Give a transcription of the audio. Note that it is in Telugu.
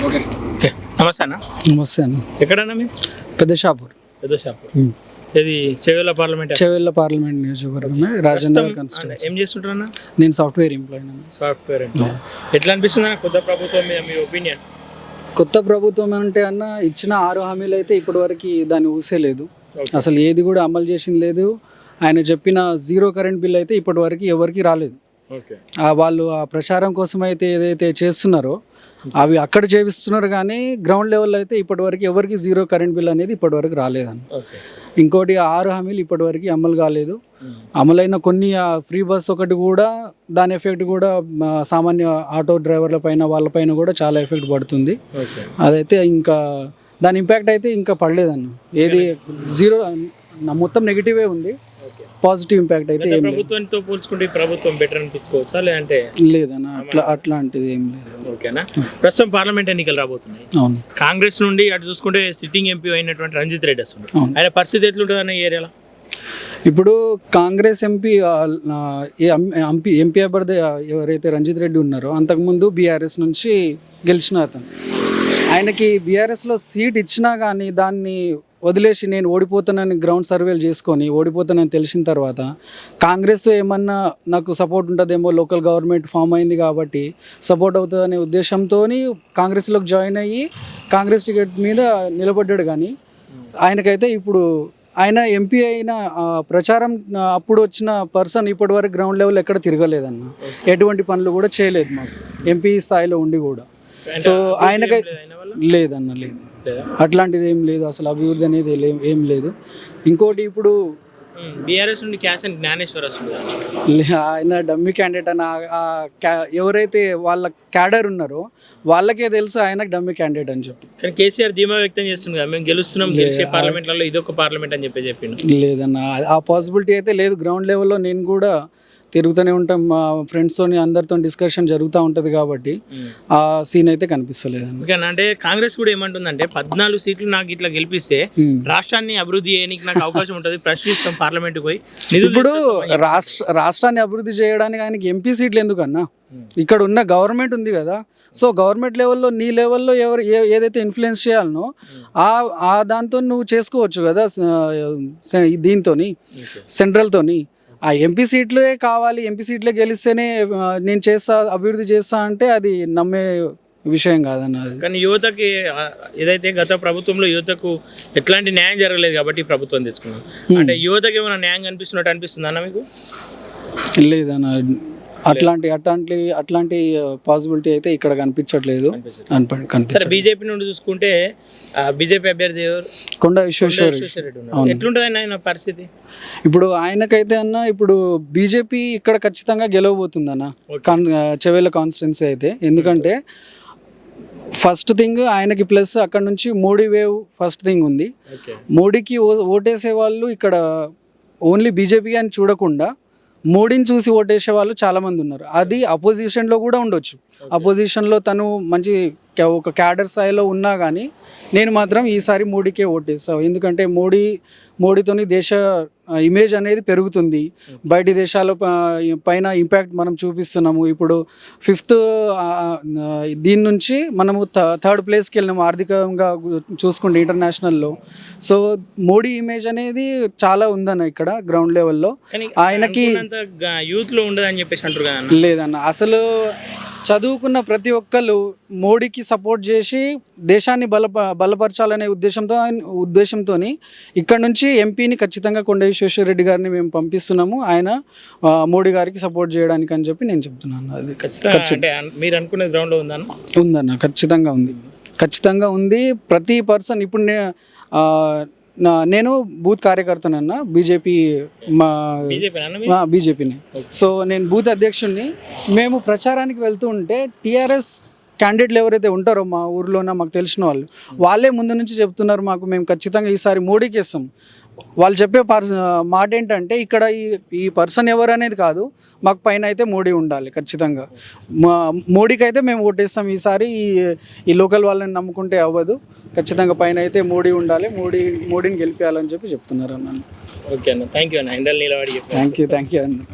ఓకే ఓకే నమస్తే అన్న. నమస్తే అన్న. ఎక్కడన్నా మీరు? పెద్ద షాపూర్. ఇది చెవేల పార్లమెంట్. చెవెళ్ళ పార్లమెంట్ నియోజకవర్గమే, రాజేంద్ర కాన్స్టిట్యూన్సీ. ఏం చేస్తుంటారన్నా? నేను సాఫ్ట్వేర్ ఎంప్లాయీ. సాఫ్ట్వేర్. ఎట్లా అనిపిస్తుంది కొత్త ప్రభుత్వం మీద మీ ఒపీనియన్? కొత్త ప్రభుత్వం అంటే అన్న, ఇచ్చిన 6 హామీలు అయితే ఇప్పటివరకు దాన్ని ఊసేలేదు. అసలు ఏది కూడా అమలు చేసింది లేదు. ఆయన చెప్పిన 0 కరెంట్ బిల్ అయితే ఇప్పటివరకు ఎవరికి రాలేదు. వాళ్ళు ఆ ప్రచారం కోసం అయితే ఏదైతే చేస్తున్నారో అవి అక్కడ చేపిస్తున్నారు, కానీ గ్రౌండ్ లెవెల్లో అయితే ఇప్పటివరకు ఎవరికి 0 కరెంట్ బిల్ అనేది ఇప్పటివరకు రాలేదన్న. ఇంకోటి 6 హామీలు ఇప్పటివరకు అమలు కాలేదు. అమలైన కొన్ని ఫ్రీ బస్ ఒకటి కూడా దాని ఎఫెక్ట్ కూడా సామాన్య ఆటో డ్రైవర్ల పైన వాళ్ళపైన కూడా చాలా ఎఫెక్ట్ పడుతుంది. అదైతే ఇంకా దాని ఇంపాక్ట్ అయితే ఇంకా పడలేదన్న. ఏది 0 మొత్తం నెగిటివే ఉంది. పాజిటివ్ ఇంపాక్ట్ అయితే ఏం లేదు. ప్రభుత్వంతో పోల్చుకుంటే ప్రభుత్వం బెటర్ అనిపించుకోవచ్చా లేదంటే? లేదన్న, అట్లాంటిది ఏం లేదు. ఓకేనా. ప్రస్తుతం పార్లమెంట్ ఎన్నికలు రాబోతున్నాయి. అవును. కాంగ్రెస్ నుండి అటు చూసుకుంటే సిట్టింగ్ ఎంపీ అయినటువంటి రంజిత్ రెడ్డి వస్తుంది. ఆయన పరిస్థితి ఎట్లుంటుంది అన్న ఏరియాలో? ఇప్పుడు కాంగ్రెస్ ఎంపీ అభ్యర్థి ఎవరైతే రంజిత్ రెడ్డి ఉన్నారో అంతకుముందు బీఆర్ఎస్ నుంచి గెలిచిన అతను. ఆయనకి బీఆర్ఎస్లో సీట్ ఇచ్చినా కానీ దాన్ని వదిలేసి నేను ఓడిపోతానని గ్రౌండ్ సర్వేలు చేసుకొని ఓడిపోతానని తెలిసిన తర్వాత కాంగ్రెస్ ఏమన్నా నాకు సపోర్ట్ ఉంటుందేమో, లోకల్ గవర్నమెంట్ ఫామ్ అయింది కాబట్టి సపోర్ట్ అవుతుందనే ఉద్దేశంతో కాంగ్రెస్లోకి జాయిన్ అయ్యి కాంగ్రెస్ టికెట్ మీద నిలబడ్డాడు. కానీ ఆయనకైతే ఇప్పుడు ఆయన ఎంపీ అయిన ప్రచారం అప్పుడు వచ్చిన పర్సన్ ఇప్పటి వరకు గ్రౌండ్ లెవెల్ ఎక్కడ తిరగలేదన్న. ఎటువంటి పనులు కూడా చేయలేదు మాకు ఎంపీ స్థాయిలో ఉండి కూడా. సో ఆయనకై లేదన్న, లేదు, అట్లాంటిది ఏం లేదు. అసలు అభివృద్ధి అనేది ఏం లేదు. ఇంకోటి ఇప్పుడు బీఆర్ఎస్ నుండి క్యాసన్ జ్ఞానేశ్వర్ వస్తుంది. ఆయన డమ్మీ క్యాండిడేట్ అని ఎవరైతే వాళ్ళ క్యాడర్ ఉన్నారో వాళ్ళకే తెలుసు ఆయన డమ్మీ క్యాండిడేట్ అని చెప్పి. కానీ కేసీఆర్ ధీమా వ్యక్తం చేస్తుంది కదా, మేము గెలుస్తున్నాం, గెలిచే పార్లమెంట్లలో ఇదొక పార్లమెంట్ అని చెప్పిండు. లేదన్న, ఆ పాసిబిలిటీ అయితే లేదు. గ్రౌండ్ లెవెల్లో నేను కూడా తిరుగుతూనే ఉంటాం, మా ఫ్రెండ్స్తో అందరితో డిస్కషన్ జరుగుతూ ఉంటుంది కాబట్టి ఆ సీన్ అయితే కనిపిస్తలేదు. అంటే కాంగ్రెస్ కూడా ఏమంటుందంటే 14 సీట్లు నాకు ఇట్లా గెలిపిస్తే రాష్ట్రాన్ని అభివృద్ధి చేయడానికి నాకు అవకాశం ఉంటుంది, ప్రశ్నిస్తాం పార్లమెంట్ పోయి. ఇప్పుడు రాష్ట్రాన్ని అభివృద్ధి చేయడానికి ఆయనకి ఎంపీ సీట్లు ఎందుకన్నా? ఇక్కడ ఉన్న గవర్నమెంట్ ఉంది కదా. సో గవర్నమెంట్ లెవెల్లో నీ లెవెల్లో ఎవరు ఏదైతే ఇన్ఫ్లుయెన్స్ చేయాలనో ఆ దాంతో నువ్వు చేసుకోవచ్చు కదా. దీంతో సెంట్రల్తోని ఆ ఎంపీ సీట్లే కావాలి, ఎంపీ సీట్లే గెలిస్తేనే నేను చేస్తా, అభివృద్ధి చేస్తా అంటే అది నమ్మే విషయం కాదన్న. కానీ యువతకి ఏదైతే గత ప్రభుత్వంలో యువతకు ఎట్లాంటి న్యాయం జరగలేదు కాబట్టి ప్రభుత్వం తెచ్చుకున్నాం. అంటే యువతకి ఏమైనా న్యాయం కనిపిస్తున్నట్టు అనిపిస్తుంది అన్న మీకు? లేదన్న, అట్లాంటి పాసిబిలిటీ అయితే ఇక్కడ కనిపించట్లేదు. బీజేపీ నుండి చూసుకుంటే బీజేపీ అభ్యర్థి కొండా విశ్వేశ్వర ఎట్లుంటుంది ఆయన పరిస్థితి? ఇప్పుడు ఆయనకైతే అన్న, ఇప్పుడు బీజేపీ ఇక్కడ ఖచ్చితంగా గెలవబోతుంది అన్న చెవేళ్ళ కాన్స్టిట్యున్సీ అయితే. ఎందుకంటే ఫస్ట్ థింగ్ ఆయనకి, ప్లస్ అక్కడ నుంచి మోడీ వేవ్ ఫస్ట్ థింగ్ ఉంది. మోడీకి ఓటేసే వాళ్ళు ఇక్కడ ఓన్లీ బీజేపీ అని చూడకుండా మోడీని చూసి ఓటేసే వాళ్ళు చాలామంది ఉన్నారు. అది అపోజిషన్లో కూడా ఉండొచ్చు. అపోజిషన్లో తను మంచి ఒక క్యాడర్ స్థాయిలో ఉన్నా కానీ నేను మాత్రం ఈసారి మోడీకే ఓటేస్తాను. ఎందుకంటే మోడీతోని దేశ ఇమేజ్ అనేది పెరుగుతుంది, బయటి దేశాల పైన ఇంపాక్ట్ మనం చూపిస్తున్నాము. ఇప్పుడు 5th దీని నుంచి మనము 3rd ప్లేస్కి వెళ్ళినాము ఆర్థికంగా చూసుకుంటే ఇంటర్నేషనల్లో. సో మోడీ ఇమేజ్ అనేది చాలా ఉందన్న ఇక్కడ గ్రౌండ్ లెవెల్లో. ఆయనకి యూత్లో ఉండదని చెప్పేసి అంటారు కదా. లేదన్న, అసలు చదువుకున్న ప్రతి ఒక్కళ్ళు మోడీకి సపోర్ట్ చేసి దేశాన్ని బలపరచాలనే ఉద్దేశంతో ఇక్కడ నుంచి ఎంపీని ఖచ్చితంగా కొండా విశ్వేశ్వర రెడ్డి గారిని మేము పంపిస్తున్నాము. ఆయన మోడీ గారికి సపోర్ట్ చేయడానికి అని చెప్పి నేను చెప్తున్నాను. అది మీరు అనుకునే గ్రౌండ్లో ఉందన్న, ఖచ్చితంగా ఉంది. ప్రతి పర్సన్ ఇప్పుడు నేను బూత్ కార్యకర్తనన్నా, బీజేపీని. సో నేను బూత్ అధ్యక్షుడిని. మేము ప్రచారానికి వెళ్తూ ఉంటే టీఆర్ఎస్ క్యాండిడేట్లు ఎవరైతే ఉంటారో మా ఊర్లోనే మాకు తెలిసిన వాళ్ళే ముందు నుంచి చెప్తున్నారు మాకు, మేము ఖచ్చితంగా ఈసారి మోడీకి ఇస్తాం. వాళ్ళు చెప్పే మాట ఏంటంటే ఇక్కడ ఈ పర్సన్ ఎవరు అనేది కాదు, మాకు పైన అయితే మోడీ ఉండాలి ఖచ్చితంగా. మోడీకి అయితే మేము ఓటేస్తాం ఈసారి. ఈ లోకల్ వాళ్ళని నమ్ముకుంటే అవ్వదు, ఖచ్చితంగా పైన అయితే మోడీ ఉండాలి, మోడీని గెలిపించాలని చెప్పి చెప్తున్నారు అన్న. ఓకే అన్న, థ్యాంక్ యూ అన్న. థ్యాంక్ యూ అన్న.